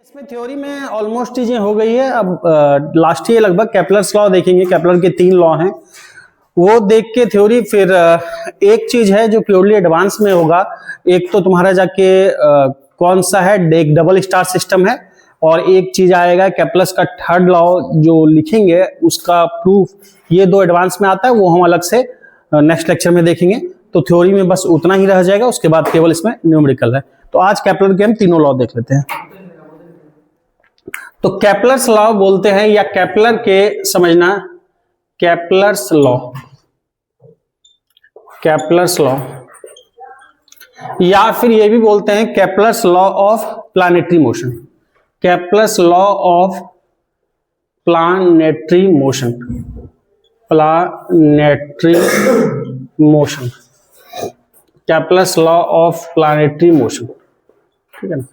इसमें थ्योरी में ऑलमोस्ट चीजें हो गई है। अब लास्ट ईयर लगभग केपलर्स लॉ देखेंगे। केपलर के 3 लॉ हैं, वो देख के थ्योरी। फिर एक चीज है जो प्योरली एडवांस में होगा। एक तो तुम्हारा जाके कौन सा है, एक डबल स्टार सिस्टम है, और एक चीज आएगा केपलर्स का थर्ड लॉ जो लिखेंगे उसका प्रूफ। ये 2 एडवांस में आता है, वो हम अलग से नेक्स्ट लेक्चर में देखेंगे। तो थ्योरी में बस उतना ही रह जाएगा, उसके बाद केवल इसमें न्यूमेरिकल है। तो आज केपलर के हम तीनों लॉ देख लेते हैं। तो केपलर्स लॉ बोलते हैं, या केपलर के समझना, केपलर्स लॉ, केपलर्स लॉ, या फिर ये भी बोलते हैं Kepler's law of planetary motion, Kepler's law of planetary motion, planetary motion, Kepler's law of planetary motion. ठीक है ना।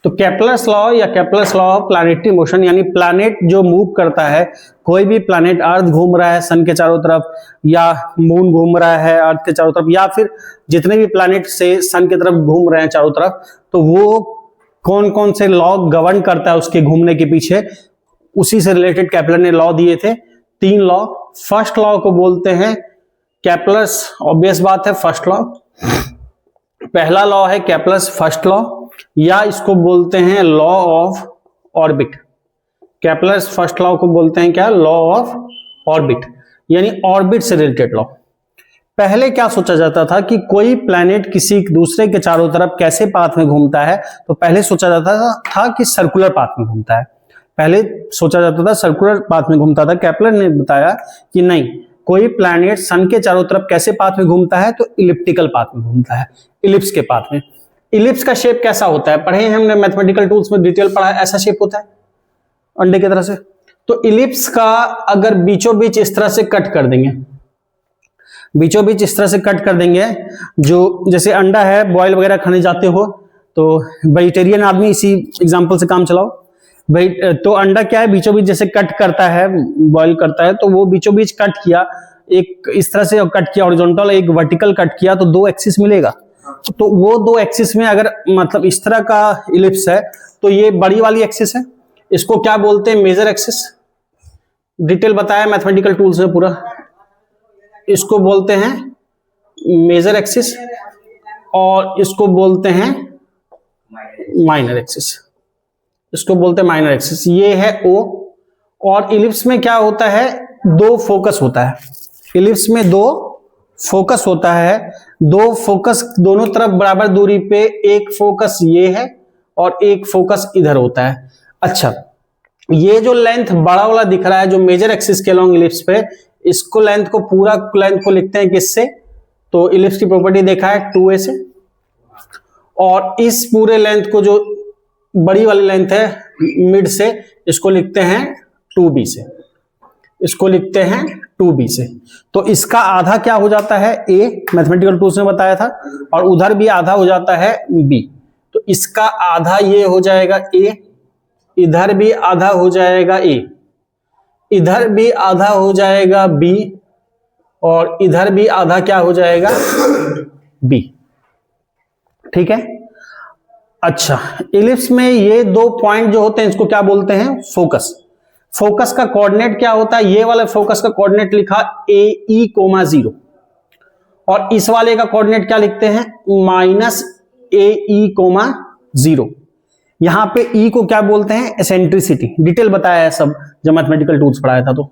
तो केपलर्स लॉ या Kepler's law of planetary motion, यानी प्लैनेट जो मूव करता है, कोई भी प्लैनेट, अर्थ घूम रहा है सन के चारों तरफ, या मून घूम रहा है अर्थ के चारों तरफ, या फिर जितने भी प्लैनेट से सन की तरफ घूम रहे हैं चारों तरफ, तो वो कौन कौन से लॉ गवर्न करता है उसके घूमने के पीछे, उसी से रिलेटेड केपलर ने लॉ दिए थे 3 लॉ। फर्स्ट लॉ को बोलते हैं केपलर्स, ऑब्वियस बात है, फर्स्ट लॉ, पहला लॉ है केपलर्स फर्स्ट लॉ, या इसको बोलते हैं law of orbit. Kepler's first law को बोलते हैं क्या, लॉ ऑफ ऑर्बिट, यानी ऑर्बिट से रिलेटेड लॉ। पहले क्या सोचा जाता था कि कोई प्लैनेट किसी दूसरे के चारों तरफ कैसे पाथ में घूमता है, तो पहले सोचा जाता था कि सर्कुलर पाथ में घूमता है। पहले सोचा जाता था सर्कुलर पाथ में घूमता था। केपलर ने बताया कि नहीं, कोई प्लैनेट सन के चारों तरफ कैसे पाथ में घूमता है, तो इलिप्टिकल पाथ में घूमता है, इलिप्स के पाथ में। इलिप्स का शेप कैसा होता है, पढ़े हैं हमने मैथमेटिकल टूल्स में, डिटेल पढ़ा है। ऐसा शेप होता है अंडे की तरह से। तो इलिप्स का अगर बीचों बीच इस तरह से कट कर देंगे, बीचों बीच इस तरह से कट कर देंगे, जो जैसे अंडा है, बॉयल वगैरह खाने जाते हो तो वेजिटेरियन आदमी इसी एग्जांपल से काम चलाओ भाई। तो अंडा क्या है, बीचों बीच जैसे कट करता है, बॉयल करता है, तो वो बीचों बीच कट किया, एक इस तरह से कट किया हॉरिजॉन्टल, एक वर्टिकल कट किया, तो 2 एक्सिस मिलेगा। तो वो 2 एक्सिस में अगर मतलब इस तरह का इलिप्स है, तो ये बड़ी वाली एक्सिस है, इसको क्या बोलते हैं, मेजर एक्सिस। डिटेल बताया मैथमेटिकल टूल्स में पूरा। इसको बोलते हैं मेजर एक्सिस, और इसको बोलते हैं माइनर एक्सिस, इसको बोलते हैं माइनर एक्सिस। ये है O। और इलिप्स में क्या होता है, 2 फोकस होता है। इलिप्स में 2 फोकस होता है, 2 फोकस दोनों तरफ बराबर दूरी पे, एक फोकस ये है और एक फोकस इधर होता है। अच्छा, ये जो लेंथ बड़ा वाला दिख रहा है जो मेजर एक्सिस के अलॉन्ग इलिप्स पे, इसको लेंथ को, पूरा लेंथ को लिखते हैं किससे, तो इलिप्स की प्रॉपर्टी देखा है 2a से। और इस पूरे लेंथ को, जो बड़ी वाली लेंथ है मिड से, इसको लिखते हैं 2b से, इसको लिखते हैं 2b से। तो इसका आधा क्या हो जाता है, a, मैथमेटिकल टूल्स में बताया था, और उधर भी आधा हो जाता है b। तो इसका आधा ये हो जाएगा a, इधर भी आधा हो जाएगा a, इधर भी आधा हो जाएगा b, और इधर भी आधा क्या हो जाएगा b। ठीक है। अच्छा, इलिप्स में ये 2 पॉइंट जो होते हैं, इसको क्या बोलते हैं, फोकस। फोकस का कोऑर्डिनेट क्या होता है, ये वाले फोकस का कोऑर्डिनेट लिखा AE, 0, और इस वाले का कोऑर्डिनेट क्या लिखते हैं, -AE, 0। यहां पे E को क्या बोलते हैं, एसेंट्रिसिटी। डिटेल बताया है सब जब मैथमेटिकल टूल्स पढ़ाया था, तो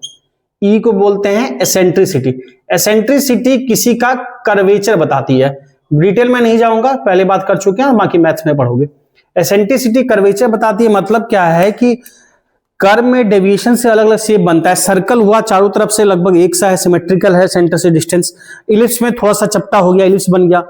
E को बोलते हैं एसेंट्रिसिटी। एसेंट्रिसिटी किसी का कर्वेचर बताती है। डिटेल में नहीं जाऊंगा, पहले बात कर चुके हैं, बाकी मैथ्स में पढ़ोगे। एसेंट्रिसिटी कर्वेचर बताती है, मतलब क्या है कि कर्व में डेविएशन से अलग अलग शेप बनता है। सर्कल हुआ, चारों तरफ से लगभग एक सा है, सिमेट्रिकल है, सेंटर से डिस्टेंस। इलिप्स में थोड़ा सा चपटा हो गया, इलिप्स बन गया।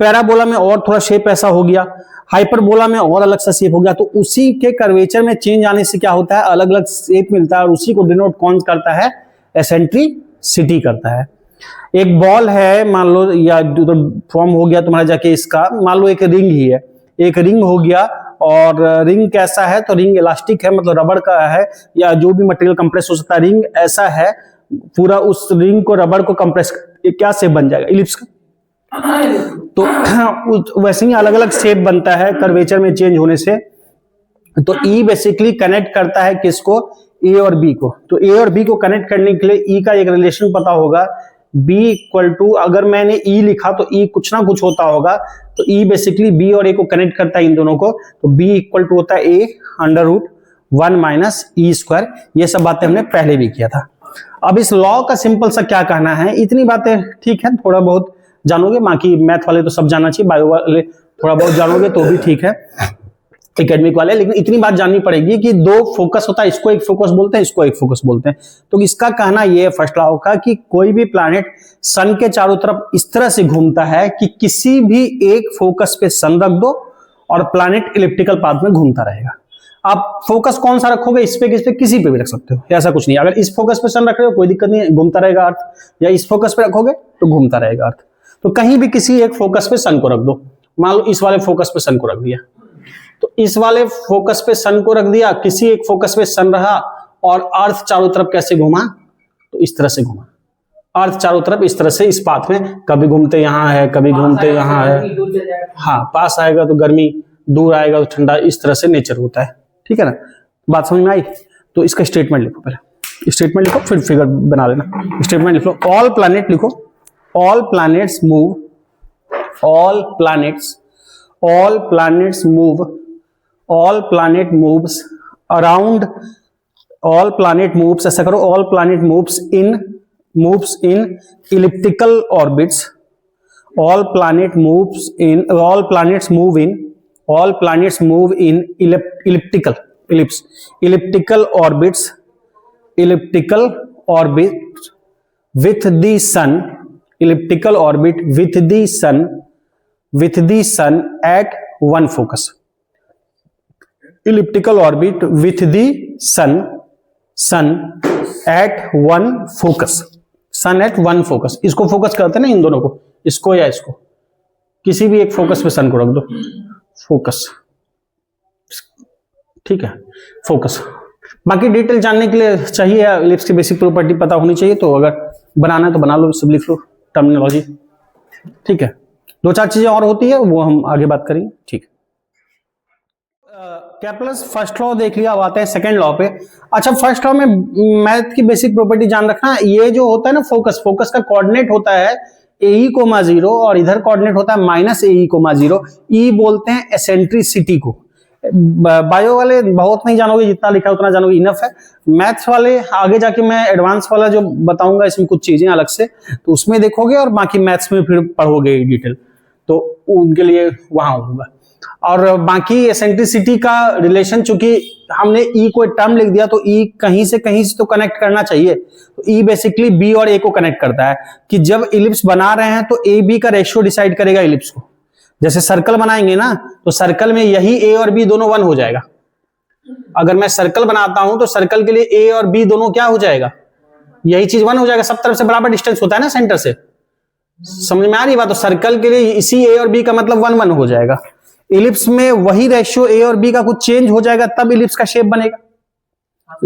पैराबोला में और थोड़ा शेप ऐसा हो गया, हाइपरबोला में और अलग सा शेप हो गया। तो उसी के कर्वेचर में चेंज आने से क्या होता है, अलग अलग शेप मिलता है, और उसी को डिनोट कौन करता है, एसेंट्रिसिटी करता है। एक बॉल है मान लो, या फॉर्म हो गया तुम्हारा जाके इसका, मान लो एक रिंग ही है, एक रिंग हो गया, और रिंग कैसा है, तो रिंग इलास्टिक है, मतलब रबड़ का है, या जो भी मटेरियल कंप्रेस हो सकता है। रिंग ऐसा है, पूरा उस रिंग को, रबड़ को कंप्रेस, क्या शेप बन जाएगा, इलिप्स का। तो वैसे ही अलग अलग शेप बनता है कर्वेचर में चेंज होने से। तो ई बेसिकली कनेक्ट करता है किसको, ए और बी को। तो ए और बी को कनेक्ट करने के लिए ई का एक रिलेशन पता होगा, बी इक्वल टू, अगर मैंने ई लिखा तो ई कुछ ना कुछ होता होगा, तो ई बेसिकली बी और ए को कनेक्ट करता है इन दोनों को, तो बी इक्वल टू होता है A under root 1 minus E square. ये सब बातें हमने पहले भी किया था। अब इस लॉ का सिंपल सा क्या कहना है, इतनी बातें ठीक है, थोड़ा बहुत जानोगे, बाकी मैथ वाले तो सब जानना चाहिए, बायो वाले थोड़ा बहुत जानोगे तो भी ठीक है, एकेडमिक वाले, लेकिन इतनी बात जाननी पड़ेगी कि दो फोकस होता है, इसको एक फोकस बोलते हैं, इसको एक फोकस बोलते हैं। तो इसका कहना यह है फर्स्ट लॉ का कि कोई भी प्लैनेट सन के चारों तरफ इस तरह से घूमता है कि किसी भी एक फोकस पे सन रख दो और प्लैनेट इलिप्टिकल पाथ में घूमता रहेगा। आप फोकस कौन सा रखोगे, इस पे किसी पे भी रख सकते हो, ऐसा कुछ नहीं। अगर इस फोकस पे सन रख रहे हो कोई दिक्कत नहीं, घूमता रहेगा अर्थ, या इस फोकस पे रखोगे तो घूमता रहेगा अर्थ। तो कहीं भी किसी एक फोकस पे सन को रख दो, मान लो इस वाले फोकस पे सन को रख दिया, तो इस वाले फोकस पे सन को रख दिया, किसी एक फोकस पे सन रहा, और अर्थ चारों तरफ कैसे घुमा, तो इस तरह से घुमा। अर्थ चारों तरफ इस तरह से इस पाथ में, कभी घूमते यहां है, कभी घूमते यहां है, हाँ पास आएगा तो गर्मी, दूर आएगा तो ठंडा, इस तरह से नेचर होता है। ठीक है ना, बात समझ में आई? तो इसका स्टेटमेंट लिखो, पहले स्टेटमेंट लिखो फिर फिगर बना लेना। स्टेटमेंट लिख लो, ऑल प्लैनेट लिखो, all planets move, all planets move, all planet moves around, all planet moves, ऐसा करो, all planet moves in elliptical orbits, all planets move in elliptical orbits with the sun, elliptical orbit with the sun at one focus, elliptical orbit with the sun at one focus, sun at one focus। इसको focus करते हैं ना, इन दोनों को, इसको या इसको, किसी भी एक फोकस पे सन को रख दो, फोकस, ठीक है, फोकस। बाकी डिटेल जानने के लिए चाहिए या इलिप्स की बेसिक प्रॉपर्टी पता होनी चाहिए, तो अगर बनाना है तो बना लो, सब लिख लो टर्मिनोलॉजी, ठीक है। दो चार चीजें और होती है वो हम आगे बात करेंगे, ठीक है। कैप्लर्स फर्स्ट लॉ देख लिया, अब आते हैं सेकंड लॉ पे। अच्छा, फर्स्ट लॉ में मैथ की बेसिक प्रॉपर्टी जान रखना, ये जो होता है ना फोकस का कोऑर्डिनेट होता है AE,0 और इधर कोऑर्डिनेट होता है -AE,0। ई बोलते हैं एसेंट्रिसिटी को। बायो वाले बहुत नहीं जानोगे, जितना लिखा है उतना जानोगे, इनफ है। मैथ्स वाले आगे जाके मैं एडवांस वाला जो बताऊंगा इसमें कुछ चीजें अलग से, तो उसमें देखोगे और बाकी मैथ्स में फिर पढ़ोगे डिटेल, तो उनके लिए वहां होगा। और बाकी एसेंट्रिसिटी का रिलेशन, चूंकि हमने ई को टर्म लिख दिया तो ई कहीं से तो कनेक्ट करना चाहिए। तो ई बेसिकली बी और ए को कनेक्ट करता है कि जब इलिप्स बना रहे हैं तो ए बी का रेशियो डिसाइड करेगा इलिप्स को। जैसे सर्कल बनाएंगे ना, तो सर्कल में यही ए और बी दोनों 1 हो जाएगा। अगर मैं सर्कल बनाता हूं तो सर्कल के लिए ए और बी दोनों क्या हो जाएगा, यही चीज 1 हो जाएगा। सब तरफ से बराबर डिस्टेंस होता है ना सेंटर से, समझ में आ रही बात? तो सर्कल के लिए इसी ए और बी का मतलब 1 हो जाएगा। इलिप्स में वही रेशियो ए और बी का कुछ चेंज हो जाएगा तब इलिप्स का शेप बनेगा,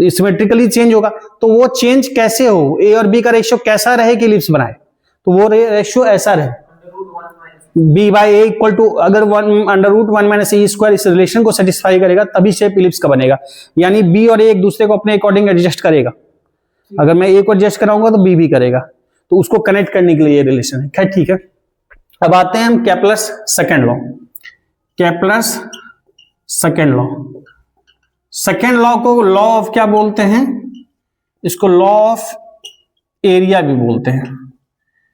सिमेट्रिकली चेंज होगा। तो वो चेंज कैसे हो, ए और बी का रेशियो कैसा रहे कि इलिप्स बनाए, तो वो रेशियो ऐसा रहे, b/a इक्वल टू, अगर 1/√1 - e स्क्वायर इस रिलेशन को सेटिस्फाई करेगा तभी शेप इलिप्स का बनेगा। यानी बी और ए एक दूसरे को अपने अकॉर्डिंग एडजस्ट करेगा। अगर मैं ए को एडजस्ट कराऊंगा तो बी भी करेगा, तो उसको कनेक्ट करने के लिए ये रिलेशन है। खैर ठीक है, अब आते हैं हम Kepler's second law. Kepler's second law, second law को लॉ ऑफ क्या बोलते हैं, इसको लॉ ऑफ एरिया भी बोलते हैं।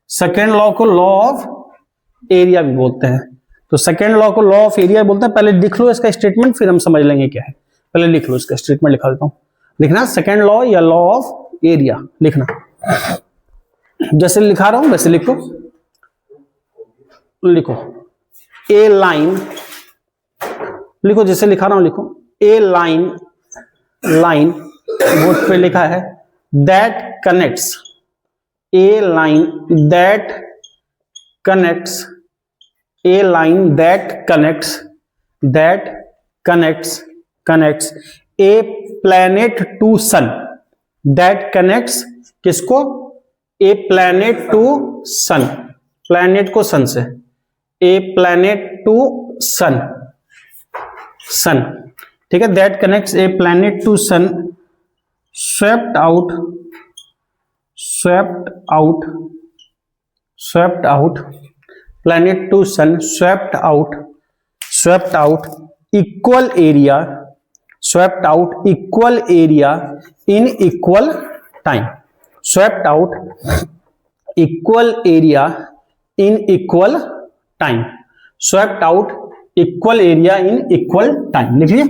सेकंड लॉ को लॉ ऑफ एरिया भी बोलते हैं। तो सेकंड लॉ को लॉ ऑफ एरिया बोलते हैं। पहले लिख लो इसका स्टेटमेंट, फिर हम समझ लेंगे क्या है। पहले लिख लो इसका स्टेटमेंट, लिखा देता हूं, लिखना सेकंड लॉ या लॉ ऑफ एरिया लिखना, जैसे लिखा रहा हूं वैसे लिखो, लिखो ए लाइन, लिखो जैसे लिखा रहा हूं लिखो, ए लाइन, लाइन बोर्ड पे लिखा है that connects, A line that connects, a line that connects a planet to sun, that connects किसको, a planet to sun, planet को sun से, a planet to sun, sun ठीक है, that connects a planet to sun swept out planet to sun swept out equal area in equal time, swept out equal area in equal time, swept out equal area in equal time। लिखिए,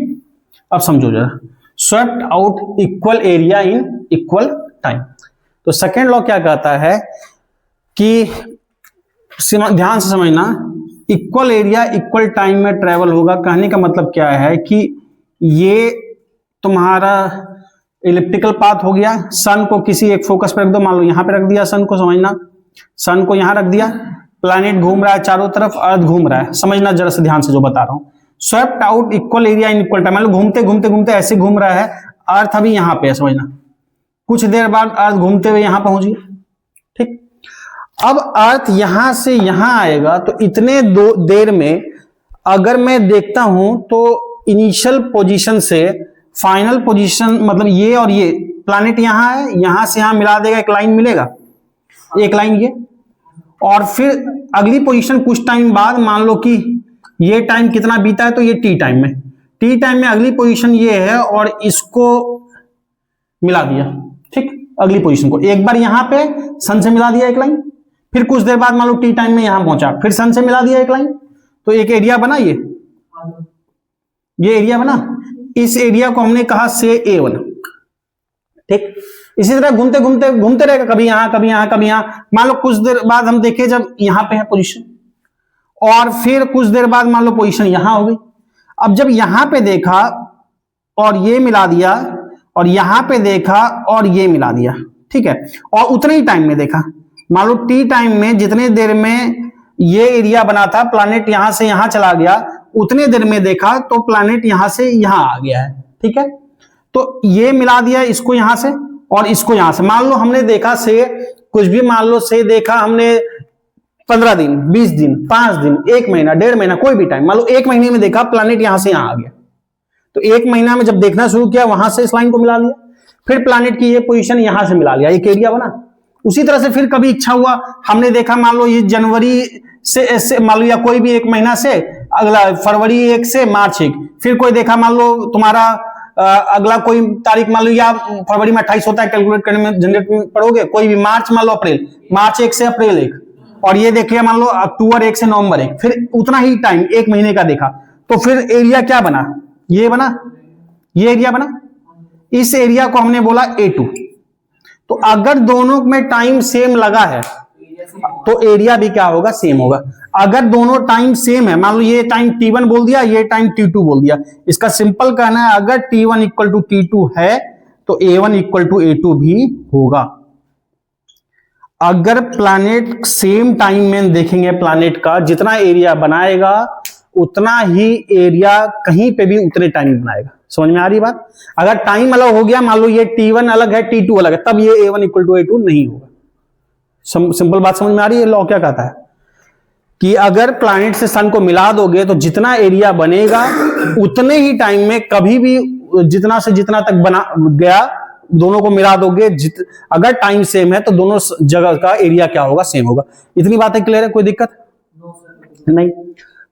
अब समझो जरा, swept out equal area in equal time। तो second law क्या कहता है कि ध्यान से समझना, इक्वल एरिया इक्वल टाइम में ट्रेवल होगा। कहने का मतलब क्या है कि ये तुम्हारा इलिप्टिकल पाथ हो गया, सन को किसी एक फोकस पर रख दो, मान लो यहां पे रख दिया सन को, समझना, सन को यहां रख दिया, प्लैनेट घूम रहा है चारों तरफ, अर्थ घूम रहा है, समझना जरा से ध्यान से जो बता रहा हूं। Swept out equal area in equal time, मतलब घूमते घूमते घूमते ऐसे घूम रहा है, अर्थ अभी यहां पे है, समझना, कुछ देर बाद अर्थ घूमते हुए यहां पहुंच गया। ठीक, अब अर्थ यहां से यहां आएगा तो इतने देर में अगर मैं देखता हूं तो इनिशियल पोजीशन से फाइनल पोजीशन, मतलब ये और ये प्लैनेट यहां है, यहां से यहां मिला देगा, एक लाइन मिलेगा, एक लाइन ये, और फिर अगली पोजीशन कुछ टाइम बाद, मान लो कि ये टाइम कितना बीता है तो ये टी टाइम में अगली पोजीशन ये है और इसको मिला दिया। ठीक, अगली पोजीशन को एक बार यहां पे सन से मिला दिया एक लाइन, फिर कुछ देर बाद मान लो टी टाइम में यहां पहुंचा, फिर सन से मिला दिया एक लाइन, तो एक एरिया बना, ये एरिया बना। इस एरिया को हमने कहा से A1। ठीक, इसी तरह घूमते घूमते घूमते रहेगा, कभी यहां कभी यहां कभी यहां, मान लो कुछ देर बाद हम देखें जब यहां पे है पोजीशन, और फिर कुछ देर बाद मान लो पोजीशन यहां हो गई। अब जब यहां पे देखा और ये मिला दिया, और यहां पे देखा और ये मिला दिया, ठीक है, और उतने ही टाइम में देखा, मान लो टी टाइम में जितने देर में ये एरिया बना था, प्लैनेट यहां से यहां चला गया, उतने देर में देखा तो प्लैनेट यहां से यहां आ गया है। ठीक है, तो ये मिला दिया इसको यहां से और इसको यहां से, मान लो हमने देखा से कुछ भी, मान लो से देखा हमने 15 दिन, 20 दिन, 5 दिन, 1 महीना, 1.5 महीना, कोई भी टाइम, मान लो 1 महीने में देखा प्लैनेट यहां से यहां आ गया, तो 1 महीना में जब देखना शुरू किया वहां से इस लाइन को मिला लिया, फिर प्लैनेट की ये पोजीशन यहां से मिला लिया, एक एरिया बना। उसी तरह से फिर कभी इच्छा हुआ, हमने देखा मान लो ये जनवरी से मान लो, या कोई भी 1 महीना से, अगला फरवरी 1 से मार्च 1, फिर कोई देखा मान लो तुम्हारा अगला कोई तारीख, मान लो या फरवरी में 28 होता है, कैलकुलेट करने में जनरेट में पढ़ोगे, कोई भी मार्च, मान लो अप्रैल, मार्च 1 से अप्रैल 1, और ये देखिए मान लो अक्टूबर 1 से नवंबर 1, फिर उतना ही टाइम 1 महीने का देखा, तो फिर एरिया क्या बना, ये बना, ये एरिया बना। इस एरिया को हमने बोला A2। तो अगर दोनों में टाइम सेम लगा है तो एरिया भी क्या होगा, सेम होगा। अगर दोनों टाइम सेम है, मान लो ये टाइम T1 बोल दिया, ये टाइम T2 बोल दिया, इसका सिंपल कहना है अगर T1 इक्वल टू T2 है तो A1 इक्वल टू A2 भी होगा। अगर प्लैनेट सेम टाइम में देखेंगे, प्लैनेट का जितना एरिया बनाएगा उतना ही एरिया कहीं पे भी उतने टाइम बनाएगा। समझ में आ रही बात? अगर टाइम अलग हो गया, मान लो ये T1 अलग है, T2 अलग है, तब ये A1 इक्वल टू A2 नहीं होगा। सिंपल बात समझ में आ रही है? लॉ क्या कहता है कि अगर प्लैनेट से सन को मिला दोगे तो जितना एरिया बनेगा उतने ही टाइम में कभी भी जितना से जितना तक बना गया, दोनों को मिला दोगे, अगर टाइम सेम है तो दोनों जगह का एरिया क्या होगा, सेम होगा। इतनी बातें क्लियर है? कोई दिक्कत नहीं?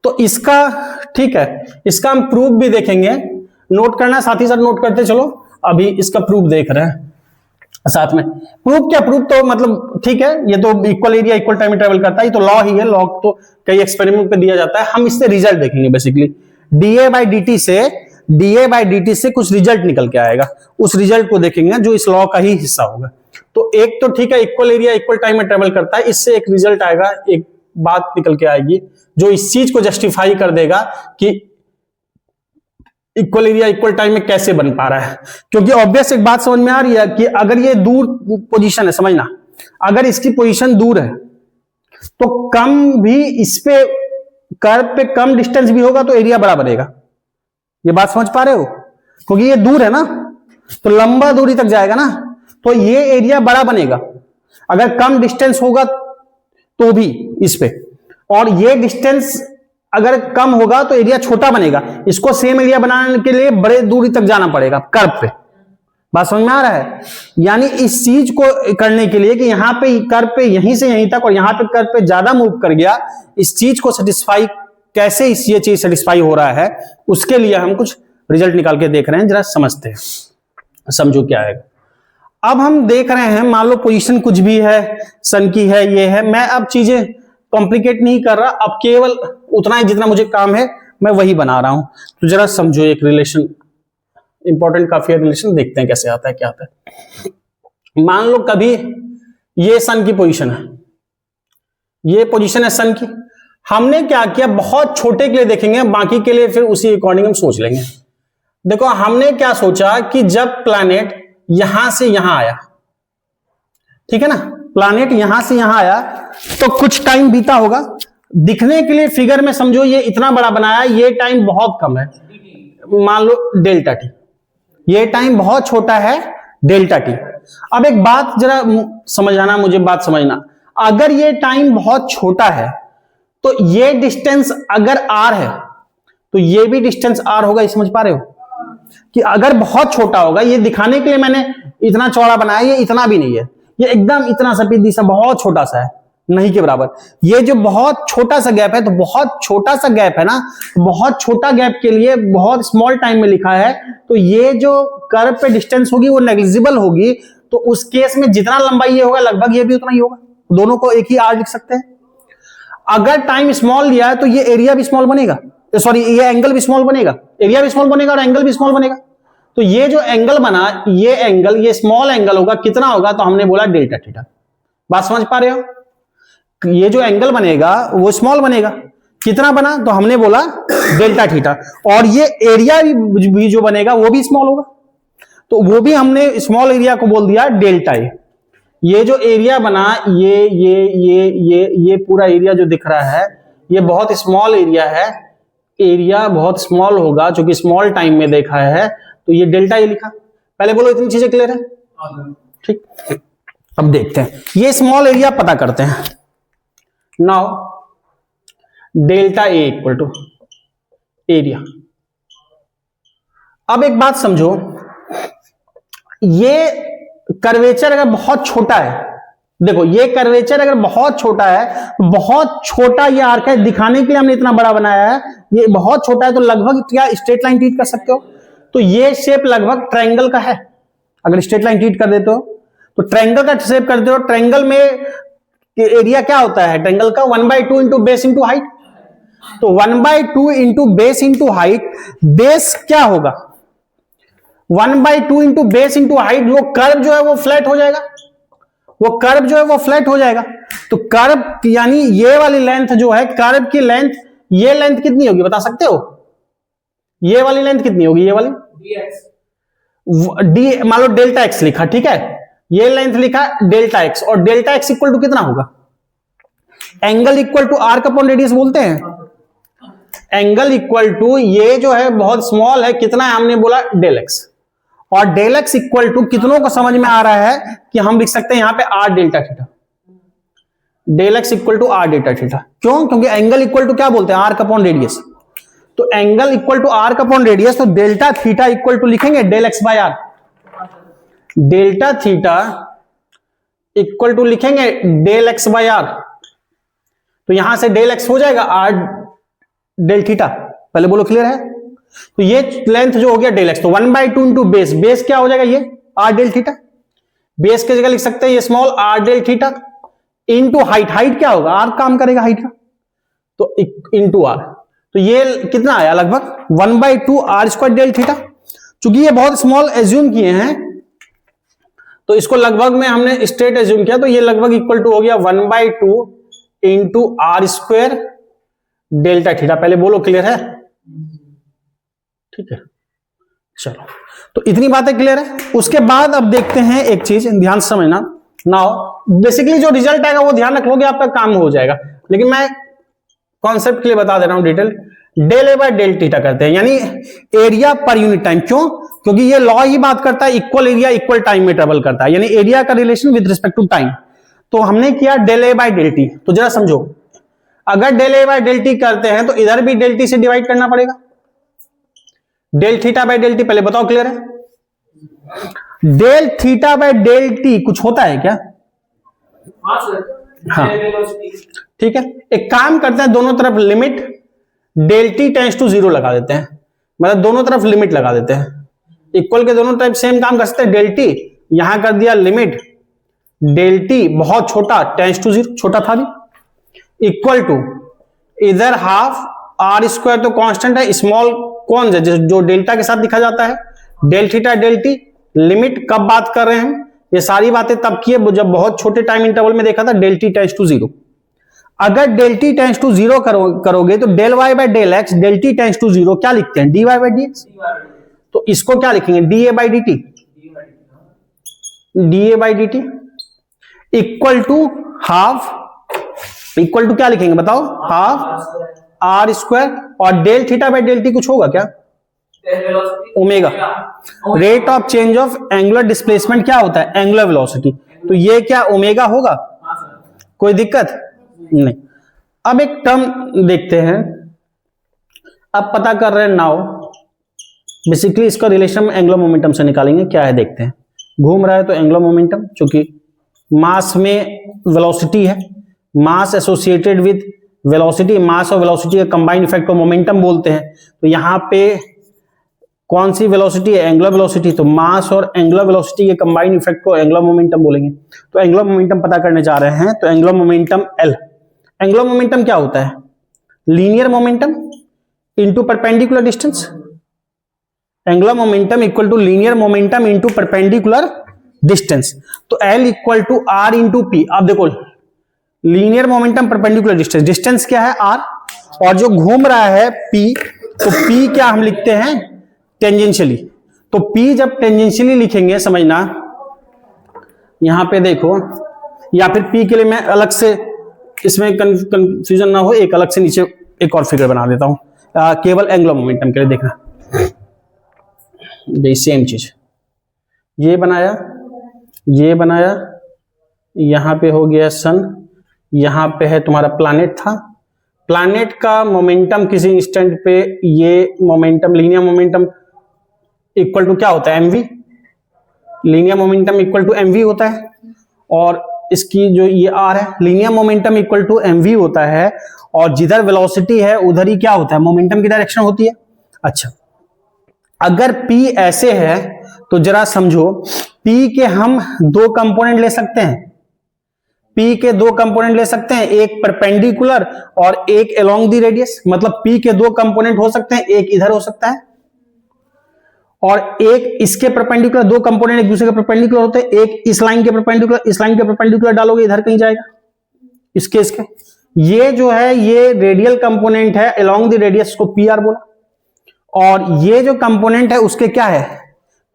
तो इसका ठीक है, इसका हम प्रूफ भी देखेंगे, नोट करना, साथ ही साथ नोट करते चलो। अभी इसका प्रूफ देख रहे हैं साथ में। प्रूफ क्या, प्रूफ तो मतलब ठीक है, ये तो इक्वल एरिया इक्वल टाइम में ट्रेवल करता है, ये तो लॉ ही है। लॉ तो कई एक्सपेरिमेंट पे दिया जाता है, हम इससे रिजल्ट देखेंगे। बेसिकली डीए बाई dt से कुछ रिजल्ट निकल के आएगा, उस रिजल्ट को देखेंगे जो इस लॉ का ही हिस्सा होगा। तो एक तो ठीक है, इक्वल एरिया इक्वल टाइम में ट्रेवल करता है, इससे एक रिजल्ट आएगा, एक बात निकल के आएगी जो इस चीज को जस्टिफाई कर देगा कि इक्वल एरिया इक्वल टाइम में कैसे बन पा रहा है। क्योंकि ऑब्वियस एक बात समझ में आ रही है कि अगर ये दूर पोजीशन है, समझना, अगर इसकी पोजीशन दूर है तो कम भी इस पे कर्व पे कम डिस्टेंस भी होगा तो एरिया बड़ा बनेगा। ये बात समझ पा रहे हो? क्योंकि ये दूर है ना, तो लंबा दूरी तक जाएगा ना, तो ये एरिया बड़ा बनेगा। अगर कम डिस्टेंस होगा तो भी इस पे, और ये डिस्टेंस अगर कम होगा तो एरिया छोटा बनेगा, इसको सेम एरिया बनाने के लिए बड़े दूरी तक जाना पड़ेगा कर्व पे। बात समझ में आ रहा है? यानी इस चीज को करने के लिए कि यहां पे कर्व पे यहीं से यहीं तक और यहां पे कर्व पे ज्यादा मूव कर गया, इस चीज को सेटिस्फाई कैसे ये चीज सेटिस्फाई हो रहा है, उसके लिए हम कुछ रिजल्ट निकाल के देख रहे हैं, जरा समझते हैं, समझो क्या है। अब हम देख रहे हैं, मान लो पोजीशन कुछ भी है, सन की है, ये है, मैं अब चीजें कॉम्प्लिकेट नहीं कर रहा, अब केवल उतना ही जितना मुझे काम है मैं वही बना रहा हूं। तो जरा समझो एक रिलेशन, इंपॉर्टेंट काफी रिलेशन, देखते हैं कैसे आता है, क्या आता है। मान लो कभी ये सन की पोजीशन है, ये पोजीशन है सन की, हमने क्या किया, बहुत छोटे के लिए देखेंगे, बाकी के लिए फिर उसी अकॉर्डिंग हम सोच लेंगे। देखो हमने क्या सोचा कि जब प्लैनेट यहां से यहां आया, ठीक है ना, प्लैनेट यहां से यहां आया तो कुछ टाइम बीता होगा, दिखने के लिए फिगर में समझो ये इतना बड़ा बनाया, ये टाइम बहुत कम है, मान लो डेल्टा टी, ये टाइम बहुत छोटा है डेल्टा टी। अब एक बात जरा समझाना, मुझे बात समझना, अगर ये टाइम बहुत छोटा है तो ये डिस्टेंस अगर आर है तो ये भी डिस्टेंस आर होगा, ये समझ पा रहे हो कि अगर बहुत छोटा होगा, ये दिखाने के लिए मैंने इतना चौड़ा बनाया, ये इतना भी नहीं है, ये एकदम इतना सफेद सा बहुत छोटा सा है, नहीं के बराबर। ये जो बहुत छोटा सा गैप है, तो बहुत छोटा सा गैप है ना, बहुत छोटा गैप के लिए बहुत स्मॉल टाइम में लिखा है, तो ये जो कर्व पे डिस्टेंस होगी वो नेग्लिजिबल होगी, तो उस केस में जितना लंबाई ये होगा लगभग ये भी उतना ही होगा, दोनों को एक ही आर लिख सकते हैं। अगर टाइम स्मॉल लिया है तो ये एरिया भी स्मॉल बनेगा, सॉरी ये एंगल भी स्मॉल बनेगा, एरिया भी स्मॉल बनेगा और एंगल भी स्मॉल बनेगा। तो ये जो एंगल बना, ये एंगल, ये स्मॉल एंगल होगा, कितना होगा, तो हमने बोला डेल्टा थीटा। बात समझ पा रहे हो? ये जो एंगल बनेगा वो स्मॉल बनेगा, कितना बना, तो हमने बोला डेल्टा थीटा, और ये एरिया भी जो बनेगा वो भी स्मॉल होगा, तो वो भी हमने स्मॉल एरिया को बोल दिया डेल्टा ए। ये जो एरिया बना, ये पूरा एरिया जो दिख रहा है, ये बहुत स्मॉल एरिया है, एरिया बहुत स्मॉल होगा, जो कि स्मॉल टाइम में देखा है, तो ये डेल्टा ए लिखा। पहले बोलो इतनी चीजें क्लियर है? ठीक, अब देखते हैं, ये स्मॉल एरिया पता करते हैं। Now delta a equal to area. अब एक बात समझो, ये कर्वेचर अगर बहुत छोटा है, देखो ये कर्वेचर अगर बहुत छोटा है, बहुत छोटा ये आर्क है, दिखाने के लिए हमने इतना बड़ा बनाया है, ये बहुत छोटा है, तो लगभग क्या स्ट्रेट लाइन ट्रीट कर सकते हो, तो ये शेप लगभग ट्रायंगल का है। अगर स्ट्रेट लाइन ट्रीट कर देते हो तो ट्रायंगल का शेप करते हो, ट्रायंगल में एरिया क्या होता है ट्रायंगल का, 1/2 इंटू बेस इंटू हाइट, तो 1/2 into base into height, base क्या होगा 1/2 इंटू बेस इंटू हाइट, वो कर्व जो है वो फ्लैट हो जाएगा, वो कर्व जो है वो फ्लैट हो जाएगा। तो कर्व यानी ये वाली लेंथ जो है, कर्व की लेंथ, ये लेंथ कितनी होगी बता सकते हो? ये वाली लेंथ कितनी होगी, ये वाली डी, मान लो डेल्टा एक्स लिखा, ठीक है, ये लेंथ लिखा डेल्टा एक्स, और डेल्टा एक्स इक्वल टू कितना होगा, angle equal to arc upon radius बोलते हैं, एंगल इक्वल टू ये जो है बहुत स्मॉल है, कितना है हमने बोला डेल एक्स, और डेल एक्स इक्वल टू कितनों को समझ में आ रहा है कि हम लिख सकते हैं यहां पे r delta theta, del x equal to r delta theta. क्यों? क्योंकि एंगल इक्वल टू क्या बोलते हैं, आर्क अपॉन रेडियस, तो angle equal to arc upon radius, तो डेल्टा थीटा इक्वल टू लिखेंगे del x by r, delta theta equal to लिखेंगे del x by r, तो यहां से डेल एक्स हो जाएगा आर डेल थीटा। पहले बोलो क्लियर है? तो ये लेंथ जो हो गया डेल एक्स, तो 1/2 इंटू बेस, बेस क्या हो जाएगा ये आर डेल थीटा, बेस की जगह लिख सकते हैं ये small r del theta, into height, height क्या होगा आर काम करेगा हाइट का, तो इंटू आर, तो ये कितना आया लगभग 1/2 आर स्क्वायर डेल थीटा। चूंकि ये बहुत स्मॉल एज्यूम किए हैं तो इसको लगभग में हमने स्ट्रेट एज्यूम किया, तो ये लगभग इक्वल टू हो गया 1/2 into r square delta theta. पहले बोलो क्लियर है? ठीक है, चलो, तो इतनी बातें क्लियर है। उसके बाद अब देखते हैं एक चीज, ध्यान से समझना। नाउ बेसिकली जो रिजल्ट आएगा वो ध्यान रख लोगे, आपका काम हो जाएगा, लेकिन मैं कॉन्सेप्ट के लिए बता दे रहा हूं detail. Del A by del theta करते हैं, यानी एरिया पर यूनिट टाइम। क्यों? क्योंकि ये लॉ ही बात करता है इक्वल एरिया इक्वल टाइम में ट्रेवल करता है, यानी एरिया का relation with respect to time. तो हमने किया del A by del T. तो जरा समझो, अगर del A by del T करते हैं तो इधर भी डेल टी से डिवाइड करना पड़ेगा। Del theta by del T, पहले बताओ क्लियर है? Del theta by del T कुछ होता है क्या? हाँ ठीक है, एक काम करते हैं, दोनों तरफ limit del T tends to 0 लगा देते हैं, मतलब दोनों तरफ लिमिट लगा देते हैं। इक्वल के दोनों टाइप सेम काम कर सकते हैं। डेल टी यहां कर दिया लिमिट डेल टी बहुत छोटा टेंड्स टू 0, छोटा था भी, इक्वल टू इधर हाफ आर स्क्वायर तो कांस्टेंट है, स्मॉल कौन है जो डेल्टा के साथ लिखा जाता है, del theta del T. Limit कब बात कर रहे हैं? ये सारी बातें तब की है जब बहुत छोटे टाइम इंटरवल में देखा था, डेल टी टेंड्स टू 0। अगर डेल टी टेंड्स टू 0 करोगे तो del Y by del X, del T tends to 0 क्या लिखते हैं? D Y by D X. तो इसको क्या लिखेंगे? D A by D T, D A by D T equal to half, equal to क्या लिखेंगे बताओ? हाफ आर स्क्वायर, और del theta by del T कुछ होगा क्या? Omega. Rate of change of angular displacement क्या होता है? Angular velocity. तो ये क्या ओमेगा होगा? कोई दिक्कत नहीं। अब एक टर्म देखते हैं, अब पता कर रहे हैं नाउ, बेसिकली इसका रिलेशन एंगुलर मोमेंटम से निकालेंगे। क्या है देखते हैं। घूम रहा है तो एंगुलर मोमेंटम, चूंकि मास में वेलोसिटी है, मास एसोसिएटेड विद वेलोसिटी, मास और वेलोसिटी का कंबाइंड इफेक्ट को मोमेंटम बोलते हैं। तो यहां पे कौन सी वेलोसिटी है? Angular velocity. तो मास और एंगुलर वेलोसिटी के कंबाइंड इफेक्ट को एंगुलर मोमेंटम बोलेंगे। तो एंगुलर मोमेंटम पता करने जा रहे हैं, तो angular momentum L. Angular momentum क्या होता है? Linear momentum into perpendicular distance. Angular momentum equal to linear momentum into perpendicular distance. तो L equal to R into P. अब देखो linear momentum perpendicular distance, distance क्या है? आर, और जो घूम रहा है पी, तो पी क्या हम लिखते हैं? टेंजेंशियली। तो पी जब टेंजेंशियली लिखेंगे, समझना यहां पे देखो, या फिर पी के लिए मैं अलग से, इसमें कंफ्यूजन ना हो, एक अलग से नीचे एक और फिगर बना देता हूं केवल एंगुलर मोमेंटम के लिए। देखना भाई सेम चीज, ये बनाया, ये बनाया, यहां पे हो गया सन, यहां पे है तुम्हारा प्लैनेट था। प्लैनेट का मोमेंटम किसी इंस्टेंट पे, ये momentum linear momentum equal to क्या होता है? M V. Linear momentum equal to M V होता है, और इसकी जो ये आर है, linear momentum equal to M V होता है, और जिधर वेलोसिटी है उधर ही क्या होता है? मोमेंटम की डायरेक्शन होती है। अच्छा, अगर P ऐसे है तो जरा समझो, P के हम दो कंपोनेंट ले सकते हैं। P के दो कंपोनेंट ले सकते हैं, एक परपेंडिकुलर और एक अलोंग द रेडियस। मतलब P के दो कंपोनेंट हो सकते हैं, एक इधर हो सकता है और एक इसके परपेंडिकुलर। दो कंपोनेंट एक दूसरे के परपेंडिकुलर होते हैं, एक इस लाइन के परपेंडिकुलर, इस लाइन के परपेंडिकुलर डालोगे इधर कहीं जाएगा, इसके इसके। ये जो है ये रेडियल कंपोनेंट है, अलोंग द रेडियस को PR बोला, और ये जो कंपोनेंट है उसके क्या है?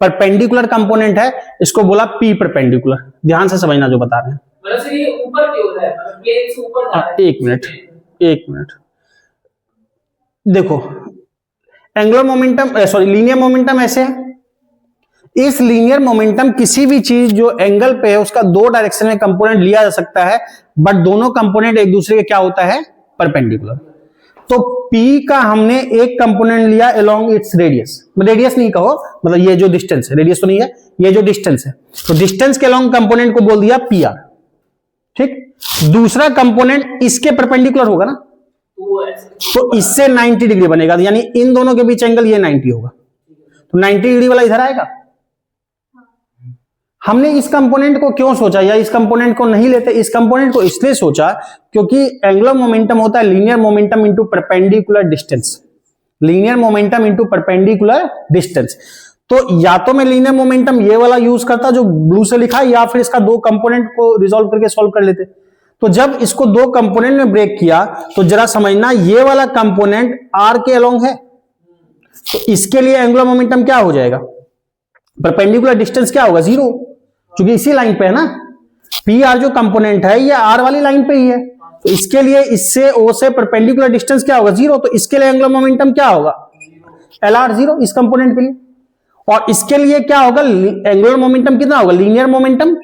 परपेंडिकुलर कंपोनेंट है, इसको बोला P परपेंडिकुलर। ध्यान से समझना जो बता रहे हैं। ऊपर क्यों है? प्लेन से ऊपर जा रहा है। एक मिनट देखो, angular momentum sorry linear momentum ऐसे है। इस लीनियर मोमेंटम किसी भी चीज जो एंगल पे है उसका दो डायरेक्शन में कंपोनेंट लिया जा सकता है, बट दोनों कंपोनेंट एक दूसरे के क्या होता है? परपेंडिकुलर। तो P का हमने एक कंपोनेंट लिया अलोंग इट्स रेडियस, रेडियस नहीं कहो, मतलब ये जो डिस्टेंस है, रेडियस तो नहीं है, ये जो डिस्टेंस है, तो डिस्टेंस के अलोंग कंपोनेंट को बोल दिया PR। ठीक, दूसरा कंपोनेंट इसके परपेंडिकुलर होगा ना, तो इससे 90 डिग्री बनेगा, यानी इन दोनों के बीच एंगल ये 90 होगा, तो 90 डिग्री वाला इधर आएगा। हमने इस कंपोनेंट को क्यों सोचा, या इस कंपोनेंट को नहीं लेते? इस कंपोनेंट को इसलिए सोचा क्योंकि एंगुलर मोमेंटम होता है linear momentum into perpendicular distance. Linear momentum into perpendicular distance. तो या तो मैं लीनियर मोमेंटम ये वाला यूज करता जो ब्लू से लिखा, या फिर इसका दो कंपोनेंट को रिजॉल्व करके सॉल्व कर लेते। तो जब इसको दो कंपोनेंट में ब्रेक किया तो जरा समझना, ये वाला कंपोनेंट R के अलोंग है, तो इसके लिए एंगुलर मोमेंटम क्या हो जाएगा? परपेंडिकुलर डिस्टेंस क्या होगा? 0, क्योंकि इसी लाइन पे है ना। PR जो कंपोनेंट है ये R वाली लाइन पे ही है, तो इसके लिए इससे O से परपेंडिकुलर डिस्टेंस क्या होगा? 0। तो इसके लिए एंगुलर मोमेंटम क्या होगा? LR 0 इस कंपोनेंट के लिए। और इसके लिए क्या होगा? एंगुलर मोमेंटम कितना होगा? Linear momentum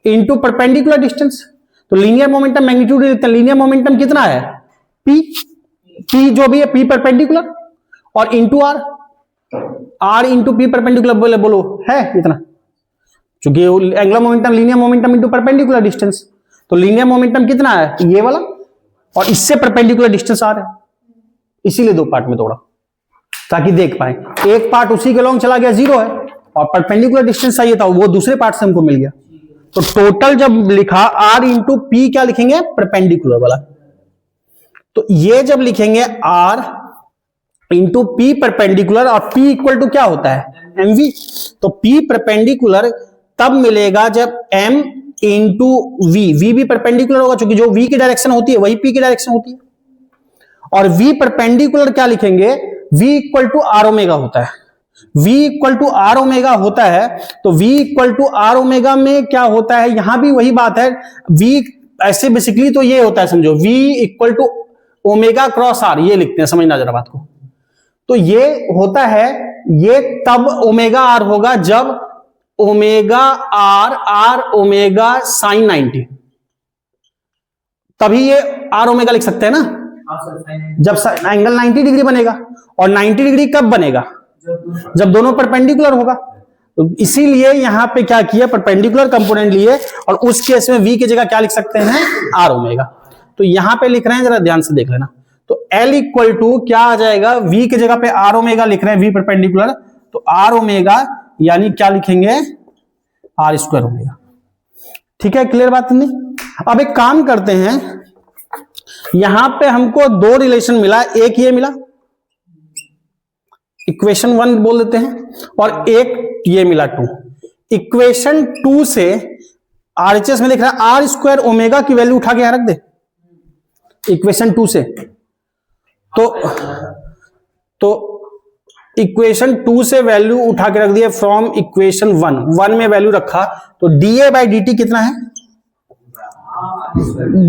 into perpendicular distance. तो लीनियर मोमेंटम मैग्नीट्यूड लिखते हैं, लीनियर मोमेंटम कितना है? पी जो भी है पी परपेंडिकुलर और into R into P perpendicular बोलो है इतना, क्योंकि angular momentum linear momentum into perpendicular distance, तो लीनियर मोमेंटम कितना है ये वाला और इससे परपेंडिकुलर डिस्टेंस आ रहा है, इसीलिए दो पार्ट में तोड़ा ताकि देख पाए। एक पार्ट उसी के लॉन्ग चला गया 0 है और परपेंडिकुलर डिस्टेंस चाहिए था वो दूसरे पार्ट से हमको मिल गया। तो टोटल जब लिखा आर इंटू पी क्या लिखेंगे परपेंडिकुलर वाला, तो ये जब लिखेंगे आर इंटू पी परपेंडिकुलर और पी इक्वल टू क्या होता है एमवी, तो पी परपेंडिकुलर तब मिलेगा जब एम इंटू वी भी परपेंडिकुलर होगा क्योंकि जो वी की डायरेक्शन होती है वही पी की डायरेक्शन होती है, और वी परपेंडिकुलर क्या लिखेंगे V equal to R omega होता है, v equal to R omega होता है, तो v equal to R omega में क्या होता है यहां भी वही बात है, v ऐसे बेसिकली तो ये होता है समझो v equal to omega cross R, ये लिखते हैं समझना जरा बात को, तो ये होता है ये तब ओमेगा आर होगा जब ओमेगा आर ओमेगा साइन 90, तभी ये आर ओमेगा लिख सकते हैं ना जब एंगल 90 डिग्री बनेगा, और 90 डिग्री कब बनेगा जब दोनों परपेंडिकुलर होगा, तो इसीलिए यहां पे क्या किया परपेंडिकुलर कंपोनेंट लिए और उस केस में v की जगह क्या लिख सकते हैं आर ओमेगा, तो यहां पे लिख रहे हैं जरा ध्यान से देख लेना, तो L इक्वल टू क्या आ जाएगा v की जगह पे आर ओमेगा लिख रहे हैं v परपेंडिकुलर, तो आर ओमेगा यानी क्या लिखेंगे आर स्क्वायर ओमेगा। ठीक है क्लियर बात नहीं। अब एक काम करते हैं, यहां पे हमको दो रिलेशन मिला, एक ये मिला इक्वेशन 1 बोल देते हैं और एक ये मिला 2, इक्वेशन 2 से आरएचएस में लिख रहा है आर स्क्वायर ओमेगा की वैल्यू उठा के यहां रख दे इक्वेशन 2 से, तो इक्वेशन 2 से वैल्यू उठा के रख दिया फ्रॉम इक्वेशन 1 में वैल्यू रखा, तो डीए बाई डी टी कितना है